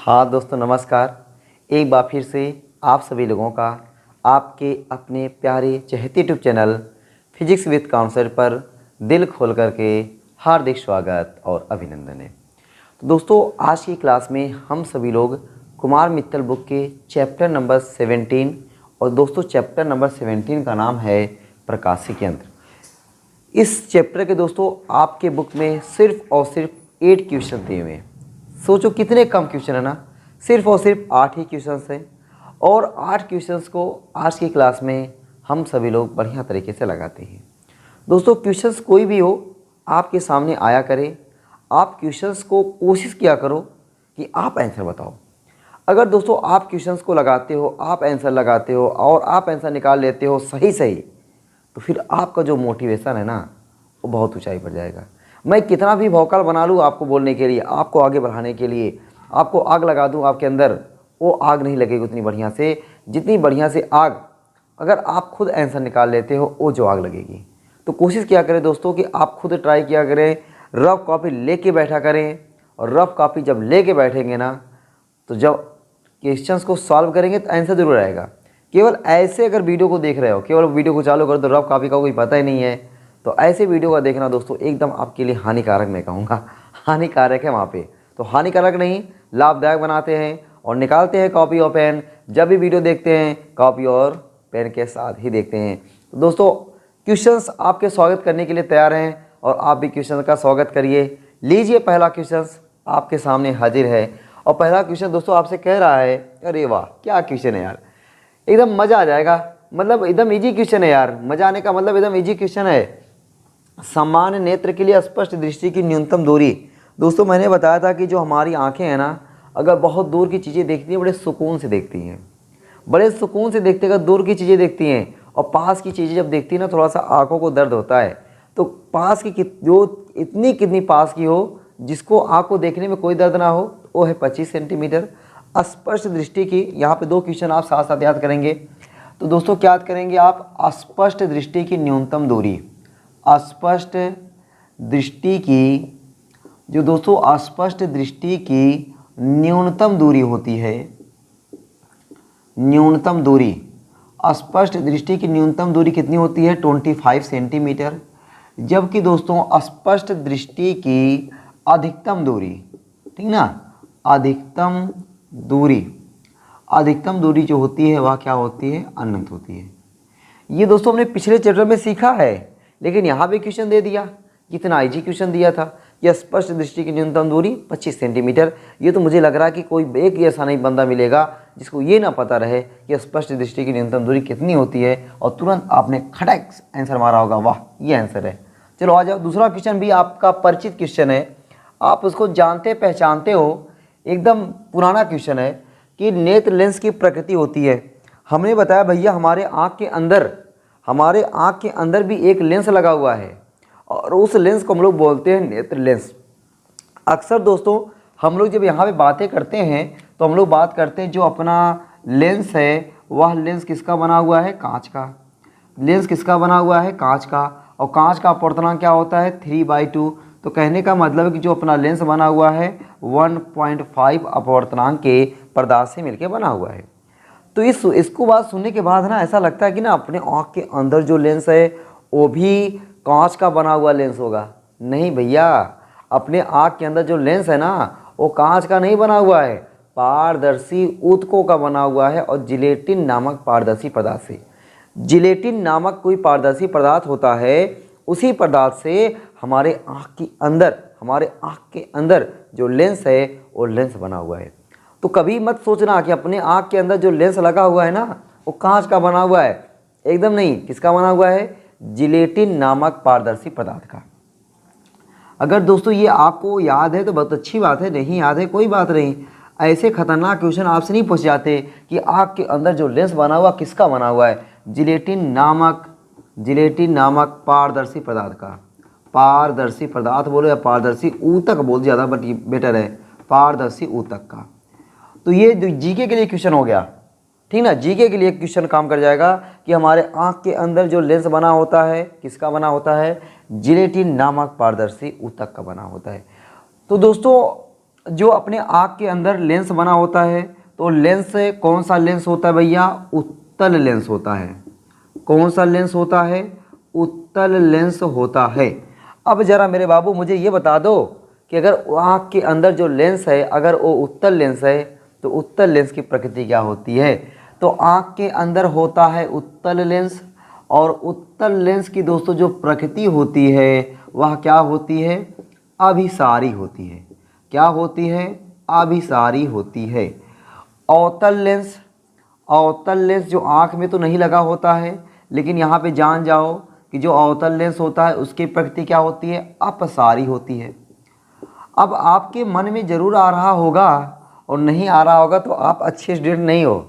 हाँ दोस्तों नमस्कार। एक बार फिर से आप सभी लोगों का आपके अपने प्यारे चहेते YouTube channel physics with counsellor पर दिल खोल करके हार्दिक स्वागत और अभिनंदन है। तो दोस्तों आज की क्लास में हम सभी लोग कुमार मित्तल बुक के चैप्टर नंबर 17 और दोस्तों चैप्टर नंबर 17 का नाम है प्रकाशिक यंत्र। इस चैप्टर के दोस्तों आपके बुक में सिर्फ और सिर्फ 8 क्वेश्चन दिए हुए हैं। सोचो कितने कम क्वेश्चन है ना, सिर्फ और सिर्फ 8 ही क्वेश्चंस हैं और 8 क्वेश्चंस को आज की क्लास में हम सभी लोग बढ़िया तरीके से लगाते हैं। दोस्तों क्वेश्चंस कोई भी हो आपके सामने आया करे, आप क्वेश्चंस को कोशिश किया करो कि आप आंसर बताओ। अगर दोस्तों आप क्वेश्चंस को लगाते हो, आप आंसर लगाते हो और आप आंसर निकाल लेते हो सही सही, तो फिर आपका जो मोटिवेशन है ना वो बहुत ऊंचाई पर जाएगा। मैं कितना भी भौकाल बना लूँ आपको बोलने के लिए, आपको आगे बढ़ाने के लिए, आपको आग लगा दूँ आपके अंदर, वो आग नहीं लगेगी उतनी बढ़िया से जितनी बढ़िया से आग अगर आप खुद आंसर निकाल लेते हो वो जो आग लगेगी। तो कोशिश किया करें दोस्तों कि आप खुद ट्राई किया करें, रफ कॉपी लेके बैठा करें और रफ कॉपी जब लेके बैठेंगे ना तो जब क्वेश्चंस को सॉल्व करेंगे तो आंसर जरूर आएगा। केवल ऐसे अगर वीडियो को देख रहे हो, केवल वीडियो को चालू करो तो रफ कॉपी का कोई पता ही नहीं है, तो ऐसे वीडियो का देखना दोस्तों एकदम आपके लिए हानिकारक, मैं कहूँगा हानिकारक है। वहाँ पे तो हानिकारक नहीं, लाभदायक बनाते हैं और निकालते हैं कॉपी और पेन। जब भी वीडियो देखते हैं कॉपी और पेन के साथ ही देखते हैं। तो दोस्तों क्वेश्चंस आपके स्वागत करने के लिए तैयार हैं और आप भी क्वेश्चन का स्वागत करिए। लीजिए पहला क्वेश्चन आपके सामने हाजिर है और पहला क्वेश्चन दोस्तों आपसे कह रहा है, अरे वाह क्या क्वेश्चन है यार, एकदम मज़ा आ जाएगा। मतलब एकदम इजी क्वेश्चन है यार, मज़ा आने का मतलब एकदम इजी क्वेश्चन है। सामान्य नेत्र के लिए स्पष्ट दृष्टि की न्यूनतम दूरी। दोस्तों मैंने बताया था कि जो हमारी आंखें हैं ना, अगर बहुत दूर की चीज़ें देखती हैं बड़े सुकून से देखती हैं, बड़े सुकून से देखते, अगर दूर की चीज़ें देखती हैं और पास की चीज़ें जब देखती हैं ना थोड़ा सा आंखों को दर्द होता है। तो पास की जो इतनी कितनी पास की हो जिसको आँख को देखने में कोई दर्द ना हो, वो है 25 सेंटीमीटर। स्पष्ट दृष्टि की, यहाँ पे 2 क्वेश्चन आप साथ साथ याद करेंगे। तो दोस्तों क्या याद करेंगे आप? स्पष्ट दृष्टि की न्यूनतम दूरी, अस्पष्ट दृष्टि की, जो दोस्तों अस्पष्ट दृष्टि की न्यूनतम दूरी होती है, न्यूनतम दूरी, अस्पष्ट दृष्टि की न्यूनतम दूरी कितनी होती है? 25 सेंटीमीटर। जबकि दोस्तों स्पष्ट दृष्टि की अधिकतम दूरी, ठीक ना, अधिकतम दूरी जो होती है वह क्या होती है? अनंत होती है। ये दोस्तों हमने पिछले चैप्टर में सीखा है, लेकिन यहाँ भी क्वेश्चन दे दिया। कितना इजी क्वेश्चन दिया था, यह स्पष्ट दृष्टि की न्यूनतम दूरी 25 सेंटीमीटर। ये तो मुझे लग रहा है कि कोई एक ऐसा नहीं बंदा मिलेगा जिसको ये ना पता रहे कि स्पष्ट दृष्टि की न्यूनतम दूरी कितनी होती है और तुरंत आपने खटक आंसर मारा होगा, वाह ये आंसर है। चलो आ जाओ, दूसरा क्वेश्चन भी आपका परिचित क्वेश्चन है, आप उसको जानते पहचानते हो, एकदम पुराना क्वेश्चन है कि नेत्र लेंस की प्रकृति होती है। हमने बताया भैया हमारे आँख के अंदर भी एक लेंस लगा हुआ है और उस लेंस को हम लोग बोलते हैं नेत्र लेंस। अक्सर दोस्तों हम लोग जब यहाँ पे बातें करते हैं तो हम लोग बात करते हैं जो अपना लेंस है वह लेंस किसका बना हुआ है? कांच का। लेंस किसका बना हुआ है? कांच का। और कांच का अपवर्तनांक क्या होता है? 3/2। तो कहने का मतलब है कि जो अपना लेंस बना हुआ है 1.5 अपवर्तनांक के पदार्थ से मिलकर बना हुआ है। तो इसको बात सुनने के बाद ना ऐसा लगता है कि ना अपने आँख के अंदर जो लेंस है वो भी कांच का बना हुआ लेंस होगा। नहीं भैया, अपने आँख के अंदर जो लेंस है ना वो कांच का नहीं बना हुआ है, पारदर्शी ऊतकों का बना हुआ है और जिलेटिन नामक पारदर्शी पदार्थ से। जिलेटिन नामक कोई पारदर्शी पदार्थ होता है, उसी पदार्थ से हमारे आँख के अंदर जो लेंस है वो लेंस बना हुआ है। तो कभी मत सोचना कि अपने आँख के अंदर जो लेंस लगा हुआ है ना वो कांच का बना हुआ है, एकदम नहीं। किसका बना हुआ है? जिलेटिन नामक पारदर्शी पदार्थ का। अगर दोस्तों ये आपको याद है तो बहुत अच्छी बात है, नहीं याद है कोई बात नहीं। ऐसे खतरनाक क्वेश्चन आपसे नहीं पूछ जाते कि आँख के अंदर जो लेंस बना हुआ किसका बना हुआ है? जिलेटिन नामक पारदर्शी पदार्थ का। पारदर्शी पदार्थ बोलो या पारदर्शी ऊतक बोल, ज़्यादा बेटर है, पारदर्शी ऊतक का। तो ये जीके के लिए क्वेश्चन हो गया, ठीक ना। जीके के लिए क्वेश्चन काम कर जाएगा कि हमारे आँख के अंदर जो लेंस बना होता है किसका बना होता है? जिलेटिन नामक पारदर्शी ऊतक का बना होता है। तो दोस्तों जो अपने आँख के अंदर लेंस बना होता है, तो लेंस कौन सा लेंस होता है भैया? उत्तल लेंस होता है। कौन सा लेंस होता है? उत्तल लेंस होता है। अब ज़रा मेरे बाबू मुझे ये बता दो कि अगर आँख के अंदर जो लेंस है अगर वो उत्तल लेंस है तो उत्तल लेंस की प्रकृति क्या होती है? तो आँख के अंदर होता है उत्तल लेंस, और उत्तल लेंस की दोस्तों जो प्रकृति होती है वह क्या होती है? अभिसारी होती है। क्या होती है? अभिसारी होती है। अवतल लेंस, अवतल लेंस जो आँख में तो नहीं लगा होता है, लेकिन यहाँ पे जान जाओ कि जो अवतल लेंस होता है उसकी प्रकृति क्या होती है? अपसारी होती है। अब आपके मन में ज़रूर आ रहा होगा, और नहीं आ रहा होगा तो आप अच्छे स्टूडेंट नहीं हो।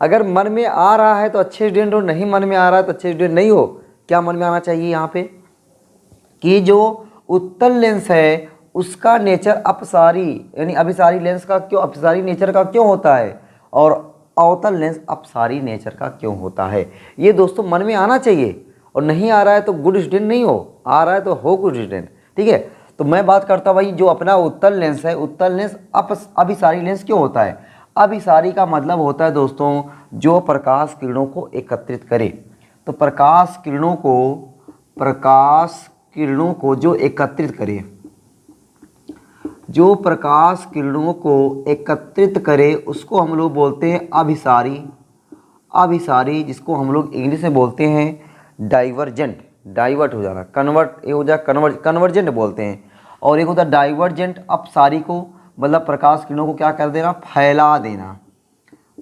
अगर मन में आ रहा है तो अच्छे स्टूडेंट हो, नहीं मन में आ रहा है तो अच्छे स्टूडेंट नहीं हो। क्या मन में आना चाहिए यहाँ पे? कि जो उत्तल लेंस है उसका नेचर अपसारी यानी अभिसारी लेंस का क्यों, अपसारी नेचर का क्यों होता है, और अवतल लेंस अपसारी नेचर का क्यों होता है? ये दोस्तों मन में आना चाहिए। और नहीं आ रहा है तो गुड स्टूडेंट नहीं हो, आ रहा है तो हो गुड स्टूडेंट। ठीक है, तो मैं बात करता हूँ भाई जो अपना उत्तल लेंस है, उत्तल लेंस अभिसारी लेंस क्यों होता है? अभिसारी का मतलब होता है दोस्तों जो प्रकाश किरणों को एकत्रित करे। तो प्रकाश किरणों को जो एकत्रित करे, जो प्रकाश किरणों को एकत्रित करे उसको हम लोग बोलते हैं अभिसारी। अभिसारी जिसको हम लोग इंग्लिश में बोलते हैं डाइवर्जेंट, डाइवर्ट हो जाना, कन्वर्ट, ये हो जाए कन्वर्जेंट बोलते हैं। और एक होता है डाइवर्जेंट। अपसारी को मतलब प्रकाश किरणों को क्या कर देना? फैला देना,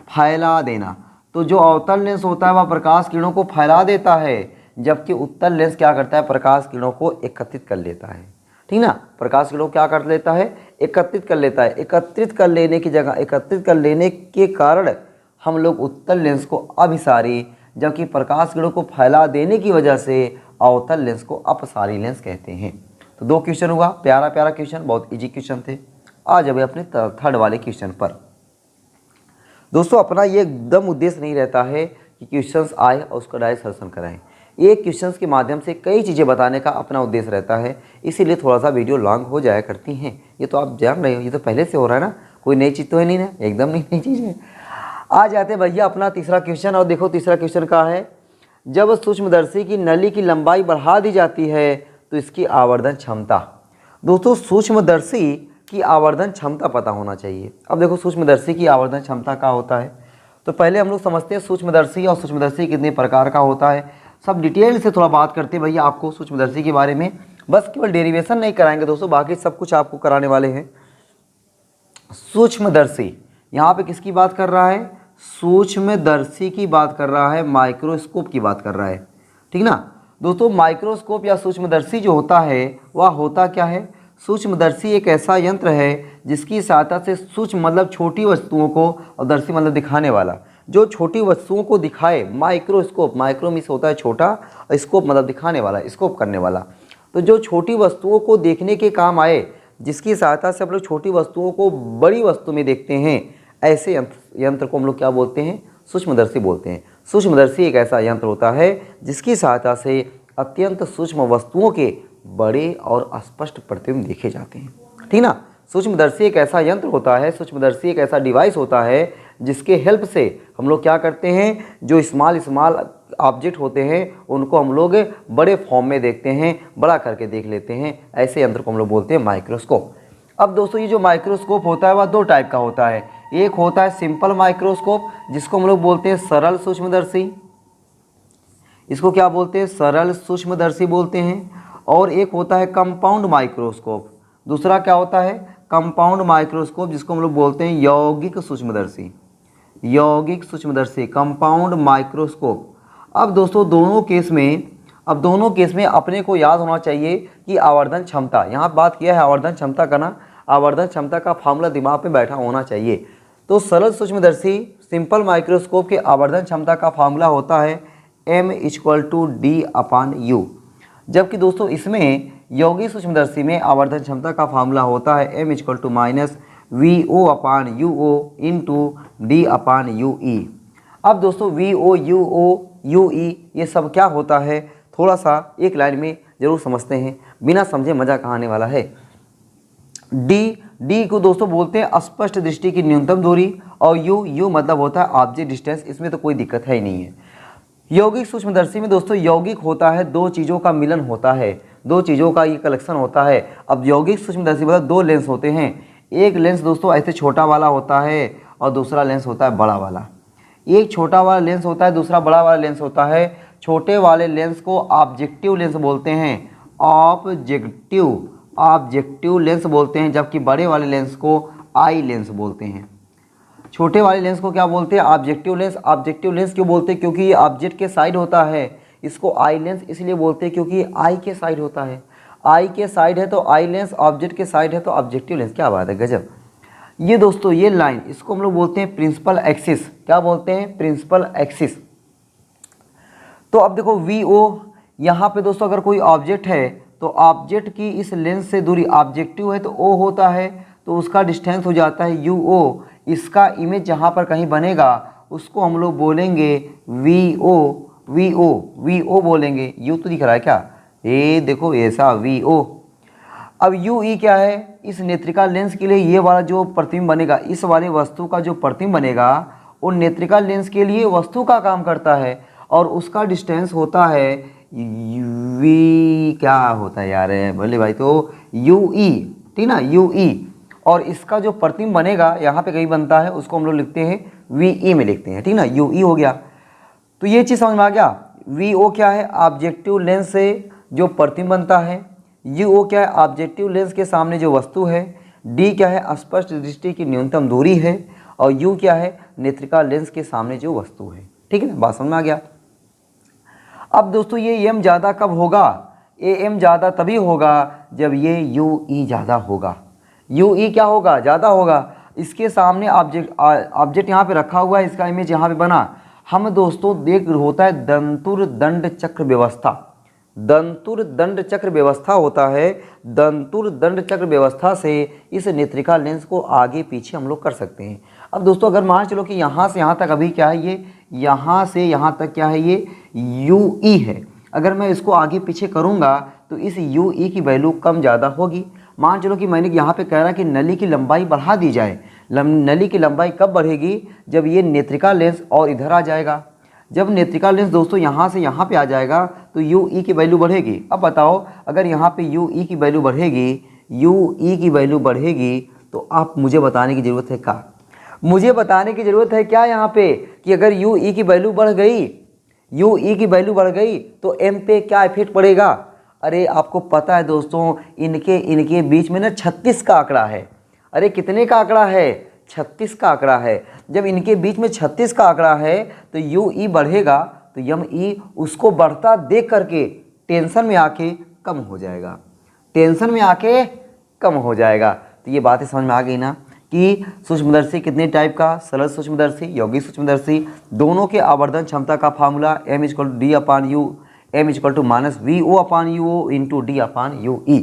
फैला देना। तो जो अवतल लेंस होता है वह प्रकाश किरणों को फैला देता है, जबकि उत्तल लेंस क्या करता है? प्रकाश किरणों को एकत्रित कर लेता है। ठीक ना, प्रकाश किरणों क्या कर लेता है? एकत्रित कर लेता है। एकत्रित कर लेने की जगह, एकत्रित कर लेने के कारण हम लोग उत्तल लेंस को अभिसारी, जबकि प्रकाश किरणों को फैला देने की वजह से अवतल लेंस को अपसारी लेंस कहते हैं। तो 2 क्वेश्चन हुआ, प्यारा प्यारा क्वेश्चन, बहुत इजी क्वेश्चन थे। आज अभी अपने थर्ड वाले क्वेश्चन पर। दोस्तों अपना ये एकदम उद्देश्य नहीं रहता है कि क्वेश्चंस आए और उसका डायरेक्ट सॉल्यूशन कराएं। एक क्वेश्चंस के माध्यम से कई चीज़ें बताने का अपना उद्देश्य रहता है, इसीलिए थोड़ा सा वीडियो लॉन्ग हो जाया करती हैं। ये तो आप जान रहे हो, ये तो पहले से हो रहा है ना, कोई नई चीज़ तो है नहीं ना, एकदम नई चीज़ है। आ जाते भैया अपना तीसरा क्वेश्चन। और देखो तीसरा क्वेश्चन का है, जब सूक्ष्मदर्शी की नली की लंबाई बढ़ा दी जाती है तो इसकी आवर्धन क्षमता। दोस्तों सूक्ष्मदर्शी की आवर्धन क्षमता पता होना चाहिए। अब देखो सूक्ष्मदर्शी की आवर्धन क्षमता क्या होता है, तो पहले हम लोग समझते हैं सूक्ष्मदर्शी और सूक्ष्मदर्शी कितने प्रकार का होता है, सब डिटेल से थोड़ा बात करते हैं भैया आपको सूक्ष्मदर्शी के बारे में। बस केवल डेरिवेशन नहीं कराएंगे दोस्तों, बाकी सब कुछ आपको कराने वाले हैं। सूक्ष्मदर्शी यहाँ पे किसकी बात कर रहा है? सूक्ष्मदर्शी की बात कर रहा है, माइक्रोस्कोप की बात कर रहा है। ठीक ना दोस्तों, माइक्रोस्कोप या सूक्ष्मदर्शी जो होता है वह होता क्या है? सूक्ष्मदर्शी एक ऐसा यंत्र है जिसकी सहायता से सूक्ष्म मतलब छोटी वस्तुओं को, और दर्शी मतलब दिखाने वाला, जो छोटी वस्तुओं को दिखाए। माइक्रोस्कोप, माइक्रो मीन्स होता है छोटा, और स्कोप मतलब दिखाने वाला, स्कोप करने वाला। तो जो छोटी वस्तुओं को देखने के काम आए, जिसकी सहायता से हम लोग छोटी वस्तुओं को बड़ी वस्तु में देखते हैं, ऐसे यंत्र को हम लोग क्या बोलते हैं? सूक्ष्मदर्शी बोलते हैं। सूक्ष्मदर्शी एक ऐसा यंत्र होता है जिसकी सहायता से अत्यंत सूक्ष्म वस्तुओं के बड़े और स्पष्ट प्रतिबिंब देखे जाते हैं। ठीक ना, सूक्ष्मदर्शी एक ऐसा यंत्र होता है, सूक्ष्मदर्शी एक ऐसा डिवाइस होता है जिसके हेल्प से हम लोग क्या करते हैं? जो स्मॉल ऑब्जेक्ट होते हैं उनको हम लोग बड़े फॉर्म में देखते हैं, बड़ा करके देख लेते हैं। ऐसे यंत्र को हम लोग बोलते हैं माइक्रोस्कोप। अब दोस्तों ये जो माइक्रोस्कोप होता है वह 2 टाइप का होता है। एक होता है सिंपल माइक्रोस्कोप, जिसको हम लोग बोलते हैं सरल सूक्ष्मदर्शी, इसको क्या बोलते हैं? सरल सूक्ष्मदर्शी बोलते हैं। और एक होता है कंपाउंड माइक्रोस्कोप, दूसरा क्या होता है? कंपाउंड माइक्रोस्कोप, जिसको हम लोग बोलते हैं यौगिक सूक्ष्मदर्शी, यौगिक सूक्ष्मदर्शी, कंपाउंड माइक्रोस्कोप। अब दोस्तों दोनों केस में अपने को याद होना चाहिए कि आवर्धन क्षमता, यहाँ बात किया है आवर्धन क्षमता का ना, आवर्धन क्षमता का फार्मूला दिमाग में बैठा होना चाहिए। तो सरल सूक्ष्मदर्शी सिंपल माइक्रोस्कोप के आवर्धन क्षमता का फार्मूला होता है m=d/u, जबकि दोस्तों इसमें यौगिक सूक्ष्मदर्शी में आवर्धन क्षमता का फार्मूला होता है m=VO/UO/d/UE। अब दोस्तों VO, UO, UE ये सब क्या होता है, थोड़ा सा एक लाइन में जरूर समझते हैं, बिना समझे मजा कहाँ आने वाला है। D डी को दोस्तों बोलते हैं स्पष्ट दृष्टि की न्यूनतम दूरी, और यू मतलब होता है ऑब्जेक्ट डिस्टेंस। इसमें तो कोई दिक्कत है ही नहीं है। यौगिक सूक्ष्मदर्शी में दोस्तों यौगिक होता है, दो चीज़ों का मिलन होता है, दो चीज़ों का ये कलेक्शन होता है। अब यौगिक सूक्ष्मदर्शी मतलब दो लेंस होते हैं, एक लेंस दोस्तों ऐसे छोटा वाला होता है और दूसरा लेंस होता है बड़ा वाला। एक छोटा वाला लेंस होता है, दूसरा बड़ा वाला लेंस होता है। छोटे वाले लेंस को ऑब्जेक्टिव लेंस बोलते हैं, ऑब्जेक्टिव लेंस बोलते हैं, जबकि बड़े वाले लेंस को आई लेंस बोलते हैं। छोटे वाले लेंस को क्या बोलते हैं? Objective lens. ऑब्जेक्टिव लेंस क्यों बोलते हैं? क्योंकि ये ऑब्जेक्ट के साइड होता है। इसको आई लेंस इसलिए बोलते हैं क्योंकि ये आई के साइड होता है। आई के साइड है तो आई लेंस, ऑब्जेक्ट के साइड है तो ऑब्जेक्टिव लेंस। क्या बात है, गजब। ये दोस्तों ये लाइन, इसको हम लोग बोलते हैं प्रिंसिपल एक्सिस। क्या बोलते हैं? Principal axis. तो अब देखो VO, यहाँ पे दोस्तों अगर कोई ऑब्जेक्ट है तो ऑब्जेक्ट की इस लेंस से दूरी, ऑब्जेक्टिव है तो O होता है, तो उसका डिस्टेंस हो जाता है UO। इसका इमेज जहाँ पर कहीं बनेगा उसको हम लोग बोलेंगे VO बोलेंगे। U तो दिख रहा है क्या? ये देखो ऐसा VO। अब UE क्या है? इस नेत्रिका लेंस के लिए ये वाला जो प्रतिबिंब बनेगा, इस वाले वस्तु का जो प्रतिबिंब बनेगा वो नेत्रिका लेंस के लिए वस्तु का काम करता है, और उसका डिस्टेंस होता है क्या होता है यार बोले भाई, तो UE, ठीक ना, UE। और इसका जो प्रतिबिंब बनेगा यहाँ पे कहीं बनता है, उसको हम लोग लिखते हैं VE में लिखते हैं, ठीक ना, UE हो गया। तो ये चीज़ समझ में आ गया। VO क्या है? ऑब्जेक्टिव लेंस से जो प्रतिबिंब बनता है। UO क्या है? ऑब्जेक्टिव लेंस के सामने जो वस्तु है। D क्या है? स्पष्ट दृष्टि की न्यूनतम दूरी है। और U क्या है? नेत्रिका लेंस के सामने जो वस्तु है। ठीक है ना, बात समझ में आ गया। अब दोस्तों ये M ज़्यादा कब होगा? AM ज़्यादा तभी होगा जब ये UE ज़्यादा होगा। UE क्या होगा? ज़्यादा होगा। इसके सामने ऑब्जेक्ट यहाँ पे रखा हुआ है, इसका इमेज यहाँ पे बना। हम दोस्तों देख होता है दंतुर दंड चक्र व्यवस्था। दंतुर दंड चक्र व्यवस्था होता है। दंतुर दंड चक्र व्यवस्था से इस नेत्रिका लेंस को आगे पीछे हम लोग कर सकते हैं। अब दोस्तों अगर मान चलो कि यहाँ से यहाँ तक अभी क्या है, ये यहाँ से यहाँ तक क्या है, ये UE है। अगर मैं इसको आगे पीछे करूँगा तो इस UE की वैल्यू कम ज़्यादा होगी। मान चलो कि मैंने यहाँ पे कह रहा कि नली की लंबाई बढ़ा दी जाए। नली की लंबाई कब बढ़ेगी? जब ये नेत्रिका लेंस और इधर आ जाएगा। जब नेत्रिका लेंस दोस्तों यहाँ से यहाँ पे आ जाएगा तो UE की वैल्यू बढ़ेगी। अब बताओ, अगर यहाँ पे UE की वैल्यू बढ़ेगी, तो आप मुझे बताने की ज़रूरत है क्या? मुझे बताने की ज़रूरत है क्या यहाँ पे कि अगर UE की वैल्यू बढ़ गई तो M पे क्या इफेक्ट पड़ेगा? अरे आपको पता है दोस्तों, इनके बीच में ना 36 का आंकड़ा है। अरे कितने का आंकड़ा है? 36 का आंकड़ा है। जब इनके बीच में 36 का आंकड़ा है तो UE बढ़ेगा तो ME उसको बढ़ता देख करके टेंशन में आके कम हो जाएगा। तो ये बातें समझ में आ गई ना कि सूक्ष्मदर्शी कितने टाइप का? सरल सूक्ष्मदर्शी, यौगिक सूक्ष्मदर्शी। दोनों के आवर्धन क्षमता का formula M = D/U, M = -VO/UO × D/UE।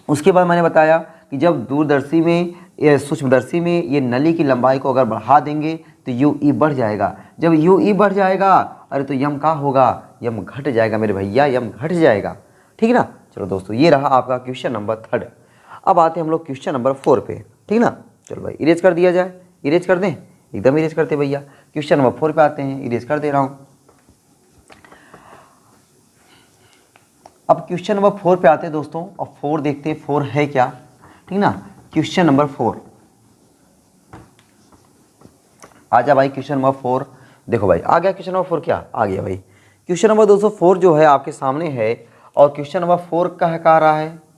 उसके बाद मैंने बताया कि जब दूरदर्शी में सूक्ष्मदर्शी में ये नली की लंबाई को अगर बढ़ा देंगे तो UE बढ़ जाएगा। जब UE बढ़ जाएगा अरे तो M का होगा? M घट जाएगा मेरे भैया, M घट जाएगा। ठीक है ना। चलो दोस्तों, ये रहा आपका क्वेश्चन नंबर 3। अब आते हैं हम लोग क्वेश्चन नंबर 4 पे। ठीक ना। चलो भाई इरेज कर दिया जाए। इरेज कर दें, एकदम इरेज करते भैया। क्वेश्चन नंबर 4 पे आते हैं, इरेज कर दे रहा हूँ। अब क्वेश्चन नंबर 4 पे आते हैं दोस्तों, और 4 देखते हैं 4 है क्या। ठीक ना। क्वेश्चन नंबर 4 आजा भाई। क्वेश्चन नंबर 4 देखो भाई, आ गया क्वेश्चन नंबर 4। क्या आ गया भाई? क्वेश्चन नंबर 204 जो है आपके सामने है, और क्वेश्चन नंबर 4 कह रहा है।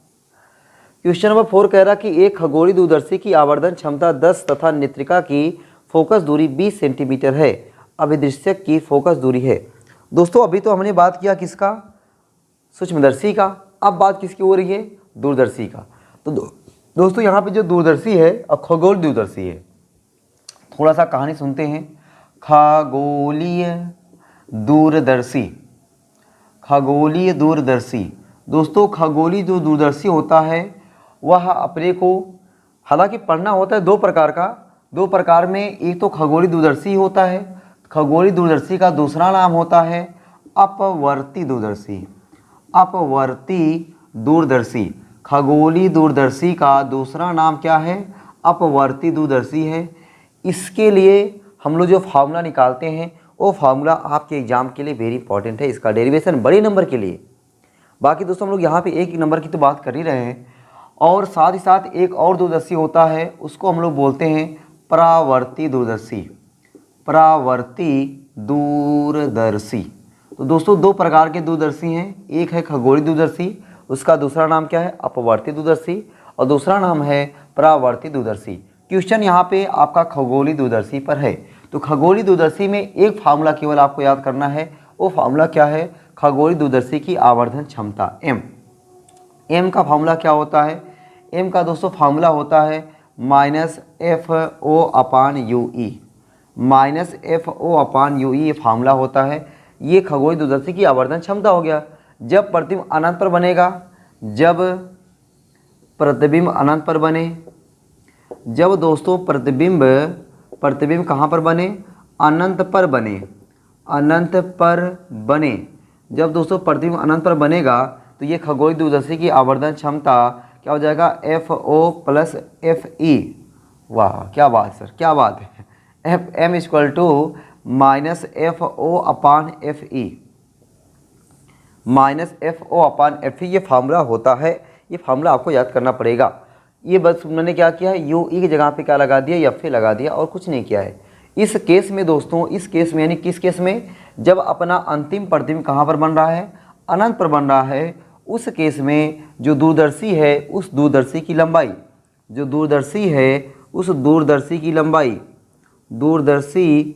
क्वेश्चन नंबर 4 कह रहा कि एक खगोलीय दूरदर्शी की आवर्धन क्षमता 10 तथा नेत्रिका की फोकस दूरी 20 सेंटीमीटर है। अभिदृश्यक की फोकस दूरी है। दोस्तों अभी तो हमने बात किया किसका? सूक्ष्मदर्शी का। अब बात किसकी हो रही है? दूरदर्शी का। तो दोस्तों यहाँ पे जो दूरदर्शी है और खगोल दूरदर्शी है, थोड़ा सा कहानी सुनते हैं। खगोलीय दूरदर्शी। दोस्तों खगोलीय जो दूरदर्शी होता है वह अपने को हालांकि पढ़ना होता है दो प्रकार में। एक तो खगोलीय दूरदर्शी होता है। खगोलीय दूरदर्शी का दूसरा नाम होता है अपवर्ती दूरदर्शी। खगोलीय दूरदर्शी का दूसरा नाम क्या है? अपवर्ती दूरदर्शी है। इसके लिए हम लोग जो फार्मूला निकालते हैं वो फार्मूला आपके एग्जाम के लिए वेरी इंपॉर्टेंट है, इसका डेरिवेशन बड़े नंबर के लिए। बाकी दोस्तों हम लोग यहाँ पे एक नंबर की तो बात कर ही रहे हैं, और साथ ही साथ एक और दूरदर्शी होता है, उसको हम लोग बोलते हैं परावर्ती दूरदर्शी। परावर्ती दूरदर्शी। तो दोस्तों दो प्रकार के दूरदर्शी हैं, एक है खगोलीय दूरदर्शी, उसका दूसरा नाम क्या है? अपवर्ती दूरदर्शी, और दूसरा नाम है परावर्ती दूरदर्शी। क्वेश्चन यहाँ पे आपका खगोलीय दूरदर्शी पर है। तो खगोलीय दूरदर्शी में एक फार्मूला केवल आपको याद करना है, वो फार्मूला क्या है? खगोलीय दूरदर्शी की आवर्धन क्षमता m। m का फार्मूला क्या होता है? m का दोस्तों फार्मूला होता है -FO/UE। -FO/UE ये फार्मूला होता है। ये खगोलीय दूरदर्शी की आवर्धन क्षमता हो गया। जब प्रतिबिंब अनंत पर बनेगा, जब प्रतिबिंब अनंत पर बने, जब दोस्तों प्रतिबिंब कहाँ पर बने? अनंत पर बने। अनंत पर बने। जब दोस्तों प्रतिबिंब अनंत पर बनेगा तो ये खगोलीय दूरदर्शी की आवर्धन क्षमता क्या हो जाएगा? FO+FE। वाह क्या बात सर, क्या बात है। FM = -FO/FE। -FO/FE ये फार्मूला होता है। ये फार्मूला आपको याद करना पड़ेगा। ये बस मैंने क्या किया है? UE की जगह पे क्या लगा दिया? FE लगा दिया, और कुछ नहीं किया है। इस केस में दोस्तों, इस केस में यानी किस केस में? जब अपना अंतिम प्रतिबिंब कहाँ पर बन रहा है? अनंत पर बन रहा है। उस केस में जो दूरदर्शी है उस दूरदर्शी की लंबाई, जो दूरदर्शी है उस दूरदर्शी की लंबाई, दूरदर्शी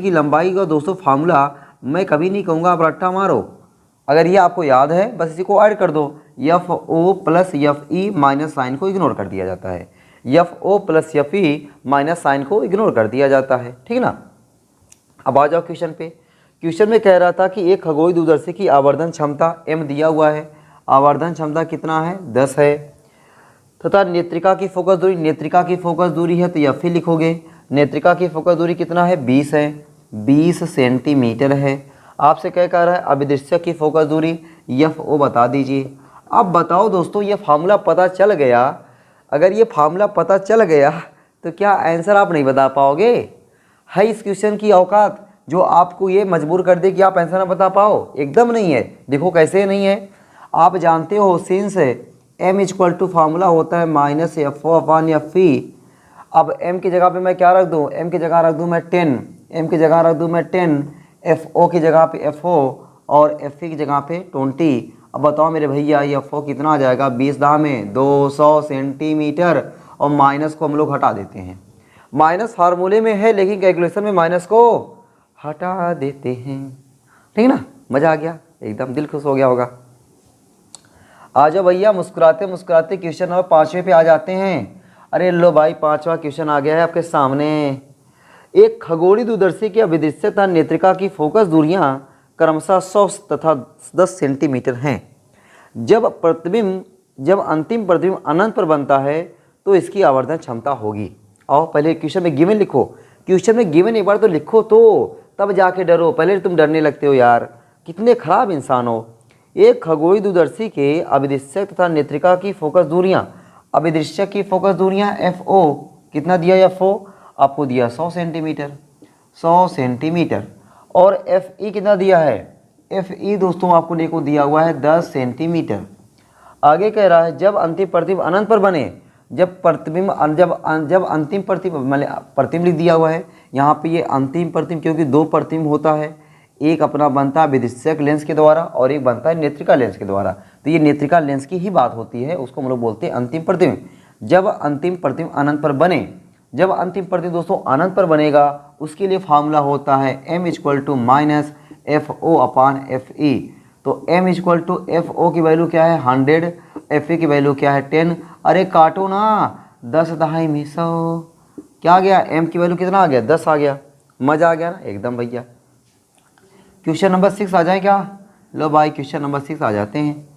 की लंबाई का दोस्तों फार्मूला मैं कभी नहीं कहूँगा आप रट्टा मारो। अगर ये आपको याद है बस इसी को ऐड कर दो। FO+FE माइनस साइन को इग्नोर कर दिया जाता है। FO+FE माइनस साइन को इग्नोर कर दिया जाता है, ठीक ना। अब आ जाओ क्वेश्चन पे। क्वेश्चन में कह रहा था कि एक खगोलीय दूरदर्शी की आवर्धन क्षमता m दिया हुआ है। आवर्धन क्षमता कितना है? 10 है। तथा नेत्रिका की फोकस दूरी, नेत्रिका की फोकस दूरी है तो FE लिखोगे। नेत्रिका की फोकस दूरी कितना है? 20 है, 20 सेंटीमीटर है। आपसे क्या कह रहा है? अभिदृश्यक की फोकस दूरी FO बता दीजिए। अब बताओ दोस्तों, ये फार्मूला पता चल गया, अगर ये फार्मूला पता चल गया तो क्या आंसर आप नहीं बता पाओगे? है इस क्वेश्चन की औकात जो आपको ये मजबूर कर दे कि आप आंसर ना बता पाओ? एकदम नहीं है। देखो कैसे नहीं है, आप जानते हो सिंस m = फार्मूला होता है -FO/FE। अब m की जगह पे मैं क्या रख दूँ? m की जगह रख दूँ मैं 10, m की जगह रख दूँ मैं 10, FO की जगह पे FO और FE की जगह पे 20। अब बताओ मेरे भैया ये FO कितना आ जाएगा? 20 दाह में 200 सेंटीमीटर, और माइनस को हम लोग हटा देते हैं। माइनस फार्मूले में है लेकिन कैलकुलेशन में माइनस को हटा देते हैं, ठीक ना। मज़ा आ गया, एकदम दिल खुश हो गया होगा। आ जाओ भैया, मुस्कुराते मुस्कुराते क्वेश्चन नंबर 5वें पे आ जाते हैं। अरे लो भाई, 5वां क्वेश्चन आ गया है आपके सामने। एक खगोलीय दूरदर्शी की अभिदृश्यक तथा नेत्रिका की फोकस दूरियां क्रमशः 100 तथा 10 सेंटीमीटर हैं। जब अंतिम प्रतिबिंब अनंत पर बनता है तो इसकी आवर्धन क्षमता होगी। आओ पहले क्वेश्चन में गिवन लिखो। क्वेश्चन में गिवन एक बार तो लिखो तो तब जाके डरो, पहले तुम डरने लगते हो यार, कितने खराब इंसान हो। एक खगोलीय दूरदर्शी के अभिदृश्यक तथा नेत्रिका की फोकस दूरियां, अभिदृश्यक की फोकस दूरियां FO कितना दिया? FO आपको दिया 100 सेंटीमीटर, 100 सेंटीमीटर। और FE कितना दिया है? FE दोस्तों आपको देखो दिया हुआ है 10 सेंटीमीटर। आगे कह रहा है जब अंतिम प्रतिबिंब अनंत पर बने, जब अंतिम प्रतिबिंब लिख दिया हुआ है यहाँ पे, ये अंतिम प्रतिबिंब क्योंकि दो प्रतिबिंब होता है, एक अपना बनता है विदृश्यक लेंस के द्वारा और एक बनता है नेत्रिका लेंस के द्वारा। तो ये नेत्रिका लेंस की ही बात होती है, उसको हम लोग बोलते हैं अंतिम प्रतिबिंब। जब अंतिम प्रतिबिंब अनंत पर बने, जब अंतिम प्रतिबिंब दोस्तों अनंत पर बनेगा उसके लिए फार्मूला होता है m = -FO/FE। तो m = FO की वैल्यू क्या है? 100, FE की वैल्यू क्या है? 10। अरे काटो ना, 10 दहाई में 100 क्या आ गया? m की वैल्यू कितना आ गया? 10 आ गया। मज़ा आ गया ना एकदम भैया। क्वेश्चन नंबर 6 आ जाए क्या? लो भाई क्वेश्चन नंबर 6 आ जाते हैं।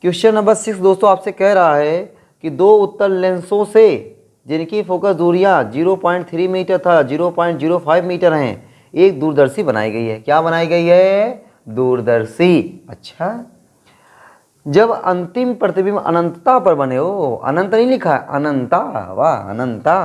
क्वेश्चन नंबर 6 दोस्तों आपसे कह रहा है कि दो उत्तल लेंसों से जिनकी फोकस दूरियां 0.3 मीटर था 0.05 मीटर हैं, एक दूरदर्शी बनाई गई है। क्या बनाई गई है? दूरदर्शी। अच्छा, जब अंतिम प्रतिबिंब अनंतता पर बने हो, अनंत नहीं लिखा है, अनंता, वाह अनंता,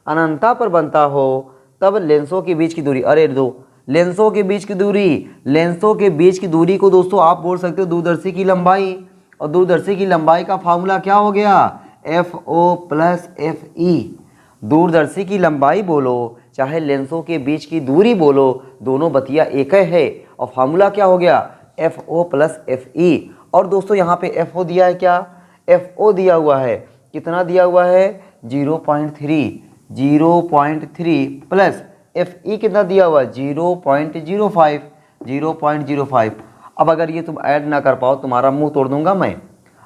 अनंता पर बनता हो तब लेंसों के बीच की दूरी, अरे दो लेंसों के बीच की दूरी, लेंसों के बीच की दूरी को दोस्तों आप बोल सकते हो दूरदर्शी की लंबाई, और दूरदर्शी की लंबाई का फार्मूला क्या हो गया, F O plus F E. दूरदर्शी की लंबाई बोलो चाहे लेंसों के बीच की दूरी बोलो, दोनों बतिया एक है, और फार्मूला क्या हो गया, F O plus F E. और दोस्तों यहाँ पे एफ ओ दिया है, क्या एफ ओ दिया हुआ है, कितना दिया हुआ है 0.3, 0.3 प्लस एफ ई कितना दिया हुआ है 0.05, 0.05। अब अगर ये तुम ऐड ना कर पाओ तुम्हारा मुंह तोड़ दूंगा मैं,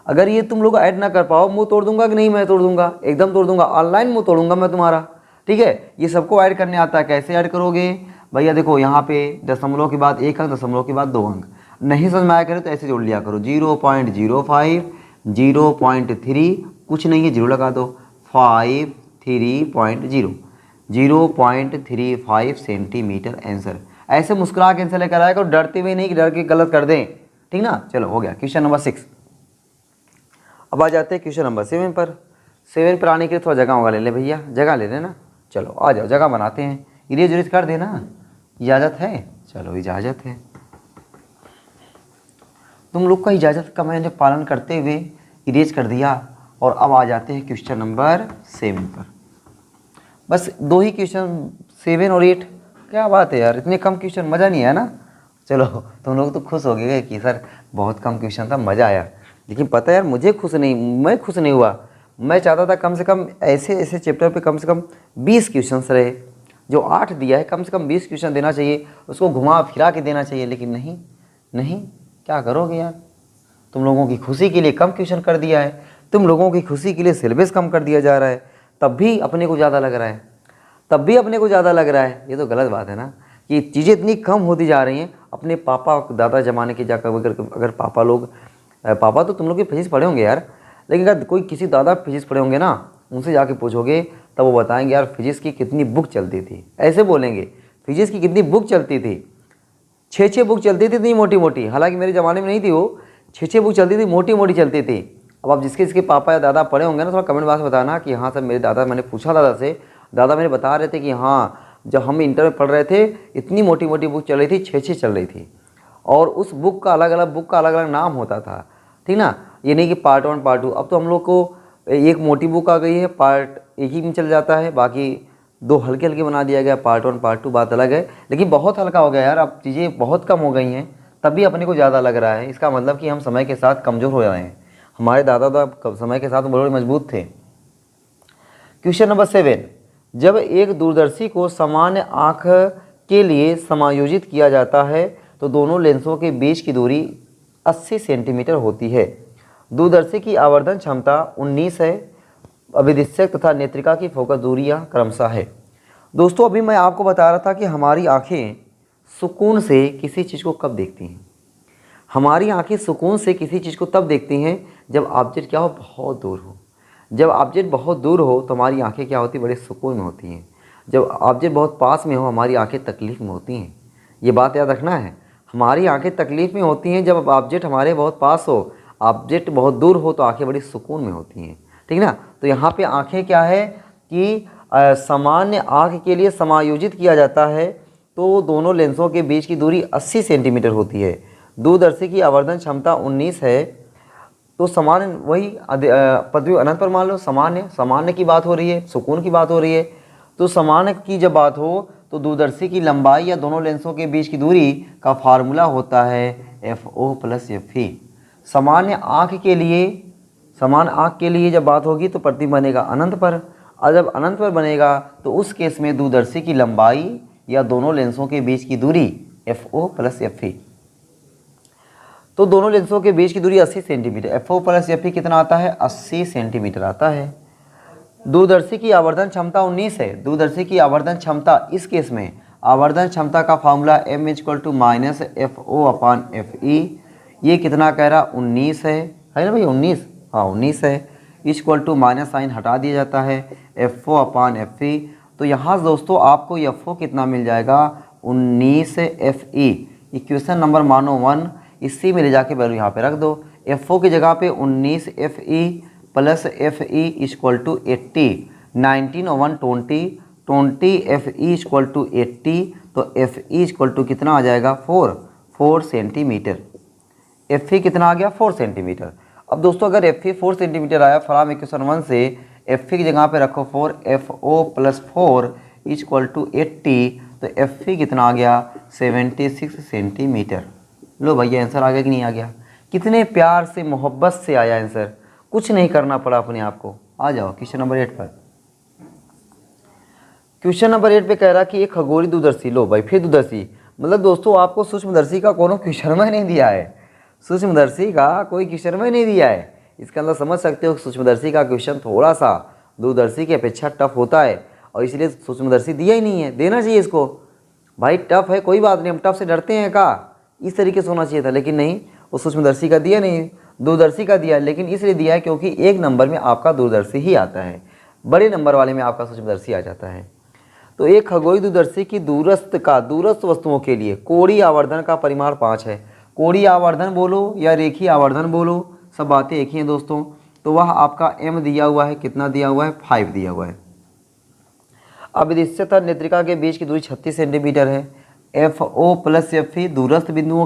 अगर ये तुम लोग ऐड ना कर पाओ मुंह तोड़ दूंगा कि नहीं, मैं तोड़ दूंगा, एकदम तोड़ दूंगा, ऑनलाइन मुंह तोड़ूंगा मैं तुम्हारा, ठीक है। ये सबको ऐड करने आता है, कैसे ऐड करोगे भैया, देखो यहाँ पे दशमलव के बाद 1 अंक, दशमलव के बाद 2 अंक, नहीं समझ में आया करो तो ऐसे जोड़ लिया करो, 0.05, 0.3, कुछ नहीं है 0 लगा दो, 5, 3.0, 0.35 सेंटीमीटर आंसर। ऐसे मुस्कुरा के आंसर लेकर आया करो, डरते हुए नहीं कि डर के गलत कर दें, ठीक ना। चलो हो गया क्वेश्चन नंबर 6। अब आ जाते हैं क्वेश्चन नंबर 7 पर। 7 पर आने के लिए थोड़ा जगह होगा ले ले भैया, जगह ले लेना, चलो आ जाओ जगह बनाते हैं, इरेज उरेज कर देना, इजाज़त है, चलो इजाज़त है। तुम लोग का इजाज़त का मैंने पालन करते हुए इरेज कर दिया, और अब आ जाते हैं क्वेश्चन नंबर 7 पर। बस 2 ही क्वेश्चन 7 और 8, क्या बात है यार, इतने कम क्वेश्चन मज़ा नहीं आया ना। चलो तुम लोग तो खुश हो गए कि सर बहुत कम क्वेश्चन था, मज़ा आया, लेकिन पता है यार मैं खुश नहीं हुआ। मैं चाहता था कम से कम ऐसे ऐसे चैप्टर पे कम से कम 20 क्वेश्चन रहे, जो 8 दिया है कम से कम 20 क्वेश्चन देना चाहिए, उसको घुमा फिरा के देना चाहिए, लेकिन नहीं, क्या करोगे यार, तुम लोगों की खुशी के लिए कम क्वेश्चन कर दिया है, तुम लोगों की खुशी के लिए सिलेबस कम कर दिया जा रहा है, तब भी अपने को ज़्यादा लग रहा है, ये तो गलत बात है ना, कि चीज़ें इतनी कम होती जा रही हैं। अपने पापा दादा ज़माने के जाकर अगर पापा तो तुम लोग की फिजिक्स पढ़े होंगे यार, लेकिन अगर कोई किसी दादा फिजिक्स पढ़े होंगे ना, उनसे जाके पूछोगे तब वो बताएंगे यार फिजिक्स की कितनी बुक चलती थी, ऐसे बोलेंगे फिजिक्स की कितनी बुक चलती थी, 6 बुक चलती थी इतनी मोटी मोटी, हालांकि मेरे ज़माने में नहीं थी वो, 6 बुक चलती थी, मोटी मोटी चलती थी। अब आप जिसके पापा या दादा पढ़े होंगे ना, थोड़ा कमेंट बॉक्स में बताना कि हाँ सर मेरे दादा, मैंने पूछा दादा से, दादा मेरे बता रहे थे कि हाँ जब हम इंटर में पढ़ रहे थे इतनी मोटी मोटी बुक चल रही थी, 6 चल रही थी, और उस बुक का अलग अलग नाम होता था, ठीक ना। ये नहीं कि पार्ट 1 पार्ट 2, अब तो हम लोग को एक मोटी बुक आ गई है, पार्ट एक ही में चल जाता है, बाकी 2 हल्के हल्के बना दिया गया, पार्ट 1 पार्ट 2, बात अलग है, लेकिन बहुत हल्का हो गया यार, अब चीज़ें बहुत कम हो गई हैं, तब भी अपने को ज़्यादा लग रहा है। इसका मतलब कि हम समय के साथ कमज़ोर हो रहे हैं, हमारे दादा समय के साथ बड़े मजबूत थे। क्वेश्चन नंबर 7, जब एक दूरदर्शी को सामान्य आँख के लिए समायोजित किया जाता है तो दोनों लेंसों के बीच की दूरी 80 सेंटीमीटर होती है। दूरदर्शी की आवर्धन क्षमता 19 है, अभिदिशक तथा नेत्रिका की फोकस दूरियां क्रमशः है। दोस्तों अभी मैं आपको बता रहा था कि हमारी आंखें सुकून से किसी चीज़ को कब देखती हैं, हमारी आंखें सुकून से किसी चीज़ को तब देखती हैं जब ऑब्जेक्ट क्या हो, बहुत दूर हो। जब ऑब्जेक्ट बहुत दूर हो तो हमारी आंखें क्या होती, बड़े सुकून में होती हैं। जब ऑब्जेक्ट बहुत पास में हो हमारी आंखें तकलीफ़ में होती हैं, ये बात याद रखना है। हमारी आंखें तकलीफ़ में होती हैं जब ऑब्जेक्ट हमारे बहुत पास हो, ऑब्जेक्ट बहुत दूर हो तो आंखें बड़ी सुकून में होती हैं, ठीक ना। तो यहाँ पे आंखें क्या है कि सामान्य आँख के लिए समायोजित किया जाता है तो दोनों लेंसों के बीच की दूरी 80 सेंटीमीटर होती है। दूरदर्शी की आवर्धन क्षमता 19 है, तो सामान्य वही पृथ्वी अनंत पर मान लो, सामान्य की बात हो रही है, सुकून की बात हो रही है। तो सामान्य की जब बात हो तो दूरदर्शी की लंबाई या दोनों लेंसों के बीच की दूरी का फार्मूला होता है FO + FE। सामान्य आँख के लिए जब बात होगी तो प्रतिबिंब बनेगा अनंत पर, और जब अनंत पर बनेगा तो उस केस में दूरदर्शी की लंबाई या दोनों लेंसों के बीच की दूरी FO + FE। तो दोनों लेंसों के बीच की दूरी 80 सेंटीमीटर, FO + FE कितना आता है, 80 सेंटीमीटर आता है। दूरदर्शी की आवर्धन क्षमता 19 है, दूरदर्शी की आवर्धन क्षमता, इस केस में आवर्धन क्षमता का फार्मूला M = -FO/FE। ये कितना कह रहा, 19 है ना भाई, 19, हाँ 19 है, इक्वल टू माइनस साइन हटा दिया जाता है FO/FE। तो यहाँ दोस्तों आपको FO कितना मिल जाएगा, 19 FE। इक्वेशन नंबर मानो 1, इसी में ले जाके वैल्यू यहाँ पे रख दो, FO की जगह पे 19FE plus FE equal to 80, 19 और 120, 20FE इक्वल टू 80, तो FE इक्वल टू कितना आ जाएगा 4 सेंटीमीटर। FE कितना आ गया 4 सेंटीमीटर। अब दोस्तों अगर FE 4 सेंटीमीटर आया फ्रॉम इक्वेशन 1 से, FE की जगह पे रखो 4, FO प्लस 4 इक्वल टू 80, तो FE कितना आ गया 76 सेंटीमीटर। लो भैया आंसर आ गया कि नहीं आ गया? कितने प्यार से मोहब्बत से आया आंसर, कुछ नहीं करना पड़ा अपने आप को। आ जाओ क्वेश्चन नंबर 8 पर। क्वेश्चन नंबर 8 पे कह रहा कि एक खगोलीय दूरदर्शी, लो भाई फिर दूरदर्शी, मतलब दोस्तों आपको सूक्ष्मदर्शी का कोनो क्वेश्चन में नहीं दिया है, सूक्ष्मदर्शी का कोई क्वेश्चन में नहीं दिया है। इसका अंदर समझ सकते हो सूक्ष्मदर्शी का क्वेश्चन थोड़ा सा दूरदर्शी की अपेक्षा टफ होता है, और इसलिए सूक्ष्मदर्शी दिया ही नहीं है। देना चाहिए इसको, भाई टफ है कोई बात नहीं, हम टफ से डरते हैं का, इस तरीके से होना चाहिए था, लेकिन नहीं, वो सूक्ष्मदर्शी का दिया नहीं, दूरदर्शी का दिया। लेकिन इसलिए दिया है क्योंकि एक नंबर में आपका दूरदर्शी ही आता है, बड़े नंबर वाले में आपका सूक्ष्मदर्शी आ जाता है। तो एक खगोलीय दूरदर्शी की दूरस्थ वस्तुओं के लिए कोणीय आवर्धन का परिमाण 5 है। कोणीय आवर्धन बोलो या रेखीय आवर्धन बोलो, सब बातें एक ही हैं दोस्तों। तो वह आपका m दिया हुआ है, कितना दिया हुआ है 5 दिया हुआ है। अब इससे तथा नेत्रिका के बीच की दूरी 36 सेंटीमीटर है। FO प्लस FE दूरस्थ बिंदुओं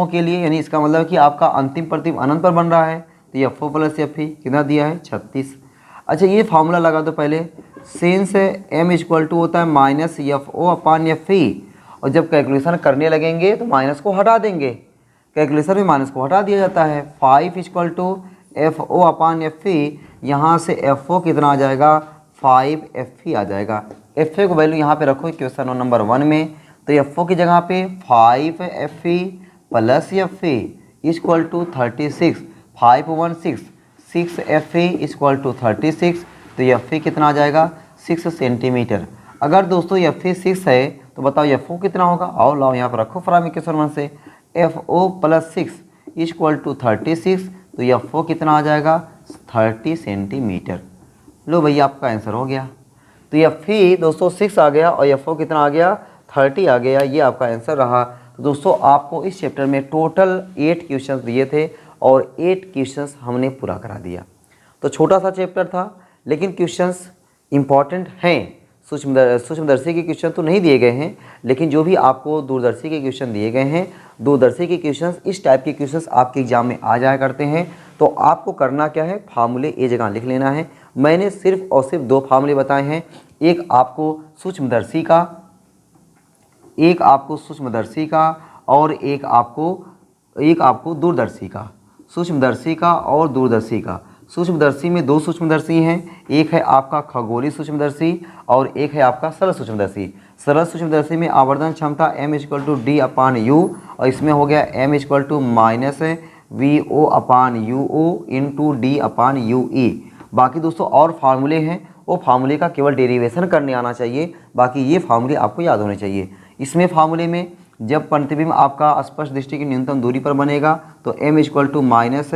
के लिए, यानी इसका मतलब कि आपका अंतिम प्रतिबिंब अनंत पर बन रहा है, तो ये FO प्लस FE कितना दिया है 36। अच्छा ये फार्मूला लगा दो पहले, सिंस m इक्वल टू होता है माइनस FO अपान FE, और जब कैलकुलेशन करने लगेंगे तो माइनस को हटा देंगे, कैलकुलेशन में माइनस को हटा दिया जाता है। 5 equal to FO upon FE, यहाँ से FO कितना आ जाएगा 5 FE आ जाएगा। FE को वैल्यू यहाँ पे रखो क्वेश्चन नंबर 1 में, तो FO की जगह पे 5 FE plus FE equal to 36, 5 1 6, 6 FE equal to 36, तो FE कितना आ जाएगा 6 सेंटीमीटर। अगर दोस्तों FE 6 है तो बताओ FO कितना होगा, आओ लाओ यहाँ पर रखो फ्रॉम इक्वेशन 1 से, FO प्लस 6 इक्वल टू 36, तो FO कितना आ जाएगा 30 सेंटीमीटर। लो भैया आपका आंसर हो गया। तो FE दोस्तों 6 आ गया और FO कितना आ गया 30 आ गया, ये आपका आंसर रहा। तो दोस्तों आपको इस चैप्टर में टोटल 8 क्वेश्चंस दिए थे और 8 क्वेश्चंस हमने पूरा करा दिया। तो छोटा सा चैप्टर था लेकिन क्वेश्चंस इंपॉर्टेंट हैं। सूक्ष्मदर्शी के क्वेश्चन तो नहीं दिए गए हैं, लेकिन जो भी आपको दूरदर्शी के क्वेश्चन दिए गए हैं, दूरदर्शी के क्वेश्चंस इस टाइप के क्वेश्चंस आपके एग्जाम में आ जाया करते हैं। तो आपको करना क्या है, फार्मूले ए जगह लिख लेना है। मैंने सिर्फ और सिर्फ 2 फार्मूले बताए हैं, एक आपको सूक्ष्मदर्शी का और एक आपको दूरदर्शी का, सूक्ष्मदर्शी का और दूरदर्शी का। सूक्ष्मदर्शी में 2 सूक्ष्मदर्शी हैं, एक है आपका खगोलीय सूक्ष्मदर्शी और एक है आपका सरल सूक्ष्मदर्शी। सरल सूक्ष्मदर्शी में आवर्धन क्षमता m equal to D upon U, और इसमें हो गया m equal to minus VO upon UO into D upon UE। बाकी दोस्तों और फार्मूले हैं, वो फार्मूले का केवल डेरिवेशन करने आना चाहिए, बाकी ये फार्मूले आपको याद होने चाहिए। इसमें फार्मूले में जब प्रतिबिंब आपका स्पष्ट दृष्टि की न्यूनतम दूरी पर बनेगा तो m equal to minus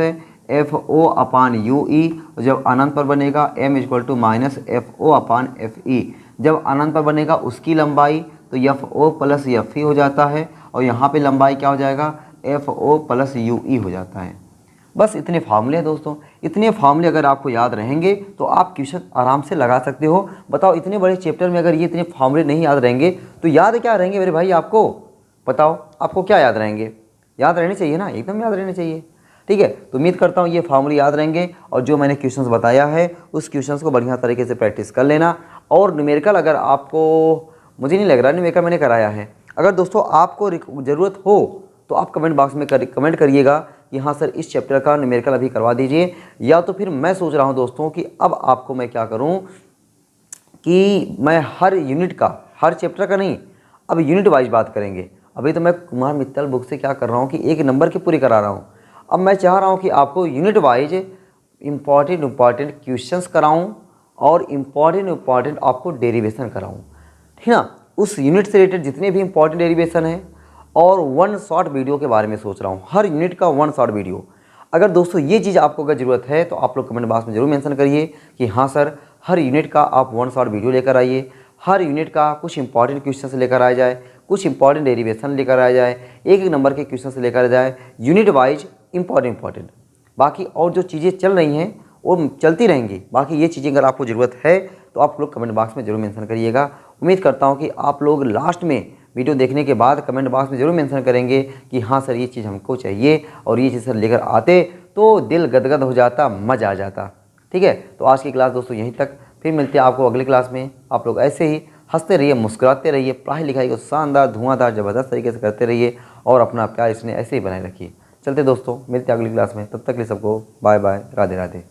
FO upon UE, जब अनंत पर बनेगा m equal to minus FO upon FE, जब अनंत पर बनेगा उसकी लंबाई तो FO प्लस FE हो जाता है, और यहाँ पे लंबाई क्या हो जाएगा FO प्लस UE हो जाता है। बस इतने फार्मूले हैं दोस्तों, इतने फार्मूले अगर आपको याद रहेंगे तो आप क्वेश्चन आराम से लगा सकते हो। बताओ इतने बड़े चैप्टर में अगर ये इतने फार्मूले नहीं याद रहेंगे तो याद क्या रहेंगे मेरे भाई आपको? बताओ आपको क्या याद रहेंगे? याद रहने चाहिए ना, एकदम याद रहने चाहिए। ठीक है, तो उम्मीद करता हूँ ये फार्मूले याद रहेंगे, और जो मैंने क्वेश्चंस बताया है उस क्वेश्चंस को बढ़िया तरीके से प्रैक्टिस कर लेना। और न्यूमेरिकल अगर आपको, मुझे नहीं लग रहा न्यूमेरिकल मैंने कराया है, अगर दोस्तों आपको ज़रूरत हो तो आप कमेंट बॉक्स में कमेंट करिएगा कि हाँ सर इस चैप्टर का न्यूमेरिकल अभी करवा दीजिए। या तो फिर मैं सोच रहा हूँ दोस्तों कि अब आपको मैं क्या करूँ कि मैं हर यूनिट का, हर चैप्टर का नहीं, अब यूनिट वाइज बात करेंगे। अभी तो मैं कुमार मित्तल बुक से क्या कर रहा हूँ कि 1 नंबर की पूरी करा रहा हूँ। अब मैं चाह रहा हूँ कि आपको यूनिट वाइज इम्पॉर्टेंट क्वेश्चंस कराऊँ और इम्पॉर्टेंट आपको डेरिवेशन कराऊँ, ठीक ना। उस यूनिट से रिलेटेड जितने भी इंपॉर्टेंट डेरिवेशन हैं, और 1 शॉर्ट वीडियो के बारे में सोच रहा हूँ, हर यूनिट का 1 शॉर्ट वीडियो। अगर दोस्तों ये चीज़ आपको अगर ज़रूरत है तो आप लोग कमेंट बॉक्स में ज़रूर मेंशन करिए कि हाँ सर हर यूनिट का आप 1 शॉर्ट वीडियो लेकर आइए, हर यूनिट का कुछ इंपॉर्टेंट क्वेश्चन लेकर आ जाए, कुछ इंपॉर्टेंट डेरिवेशन लेकर आ जाए, 1 नंबर के क्वेश्चन लेकर आ जाए, यूनिट वाइज इम्पॉर्टेंट। बाकी और जो चीज़ें चल रही हैं वो चलती रहेंगी। बाकी ये चीज़ें अगर आपको ज़रूरत है तो आप लोग कमेंट बॉक्स में ज़रूर मेंशन करिएगा। उम्मीद करता हूँ कि आप लोग लास्ट में वीडियो देखने के बाद कमेंट बॉक्स में ज़रूर मेंशन करेंगे कि हाँ सर ये चीज़ हमको चाहिए और ये चीज़ सर लेकर आते तो दिल गदगद हो जाता, मज़ा आ जाता। ठीक है, तो आज की क्लास दोस्तों यहीं तक, फिर मिलते हैं आपको अगली क्लास में। आप लोग ऐसे ही हंसते रहिए, मुस्कुराते रहिए, पढ़ाई लिखाई को शानदार, धुआंधार, ज़बरदस्त तरीके से करते रहिए और अपना प्यार इसने ऐसे ही बनाए रखिए। चलते दोस्तों, मिलते हैं अगली क्लास में, तब तक के लिए सबको बाय बाय, राधे राधे।